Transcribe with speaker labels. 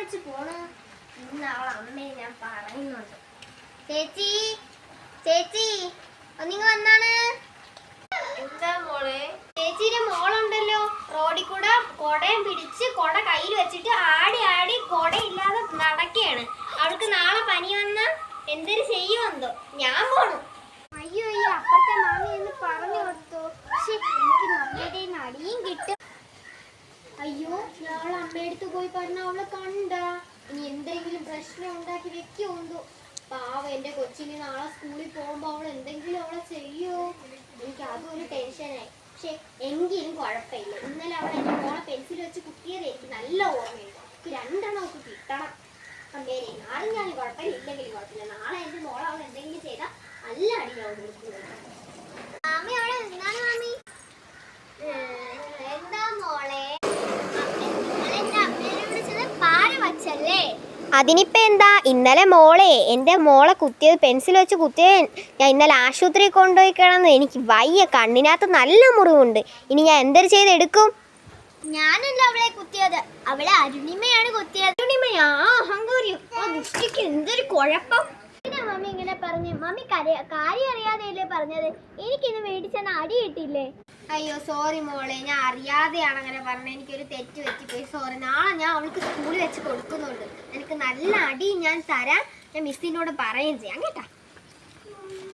Speaker 1: വെച്ച് പോണ്? ഇന്ന് അവളെ അമ്മയെ ഞാൻ പറയുന്നുണ്ട്. ചേച്ചി ചേച്ചി ഒന്നിങ്ങ വന്നാണ്.
Speaker 2: എന്താ മോളെ?
Speaker 1: ചേച്ചിയുടെ മോളുണ്ടല്ലോ റോഡിൽ കൂടെ കൊടയും പിടിച്ച് കൊട കയ്യിൽ വെച്ചിട്ട് ആടി ആടി കൊടയില്ലാതെ നടക്കുകയാണ്. അവൾക്ക് നാളെ പനി വന്ന എന്തൊരു ചെയ്യുമെന്തോ. ഞാൻ പോണു. അയ്യോ അയ്യോ അപ്പത്തെ മാമി എന്ന് പറഞ്ഞു കൊടുത്തു. പക്ഷെ എനിക്ക് നമ്മുടെ നടിയും കിട്ടും. അയ്യോ നാളെ അമ്മയടുത്ത് പോയി പറഞ്ഞ അവളെ കണ്ട ഇനി എന്തെങ്കിലും പ്രശ്നം ഉണ്ടാക്കി വെക്കുമെന്തോ. പാവ എന്റെ കൊച്ചിന് നാളെ സ്കൂളിൽ പോകുമ്പോ അവൾ എന്തെങ്കിലും അവളെ ചെയ്യോ? എനിക്ക് അതും ഒരു ടെൻഷനായി. പക്ഷെ എങ്കിലും കുഴപ്പമില്ല. ഇന്നലെ അവൾ എന്റെ മോളെ പെൻസിൽ വെച്ച് കുത്തിയത് എനിക്ക് നല്ല ഓർമ്മയുണ്ട്. എനിക്ക് 2 എണ്ണം ഒക്കെ കിട്ടണം. അമ്മേരെ നാളെ ഞാൻ കുഴപ്പമില്ല, ഇല്ലെങ്കിലും കുഴപ്പമില്ല. നാളെ എന്റെ മോളെ അവൾ എന്തെങ്കിലും ചെയ്താൽ നല്ല അടിയാവും. മാമി അവിടെ എന്താണ് മാമി? എന്താ മോളെ? എന്റെ അമ്മേനെ വിളിച്ചത് പാല് വച്ചല്ലേ? അതിനിപ്പോ എന്താ? ഇന്നലെ മോളെ എൻ്റെ മോളെ കുത്തിയത് പെൻസിൽ വെച്ച് കുത്തിയത് ഞാൻ ഇന്നലെ ആശുപത്രിയിൽ കൊണ്ടുപോയി കിടന്ന് എനിക്ക് വയ്യ. കണ്ണിനകത്ത് നല്ല മുറിവുണ്ട്. ഇനി ഞാൻ എന്തൊരു ചെയ്തെടുക്കും? ഞാനല്ല അവളെ കുത്തിയത്, അവളെ അരുണിമയാണ് കുത്തിയത്. അരുണിമയാ? അഹങ്കാരിയോ? ആ ദുഷ്ടിക്ക് എന്തൊരു കുഴപ്പം. മമ്മി ഇങ്ങനെ പറഞ്ഞു. മമ്മി കാര്യം അറിയാതെയല്ലേ പറഞ്ഞത്? എനിക്കിന്ന് മേടിച്ചെന്ന് അടി കിട്ടില്ലേ? അയ്യോ സോറി മോളെ, ഞാൻ അറിയാതെയാണ് അങ്ങനെ പറഞ്ഞത്. എനിക്കൊരു തെറ്റ് പറ്റിപ്പോയി, സോറി. നാളെ ഞാൻ അവൾക്ക് സ്കൂളിൽ വെച്ച് കൊടുക്കുന്നുണ്ട്. എനിക്ക് നല്ല അടി ഞാൻ തരാൻ ഞാൻ മിസ്സിനോട് പറയുകയും ചെയ്യാം കേട്ടോ.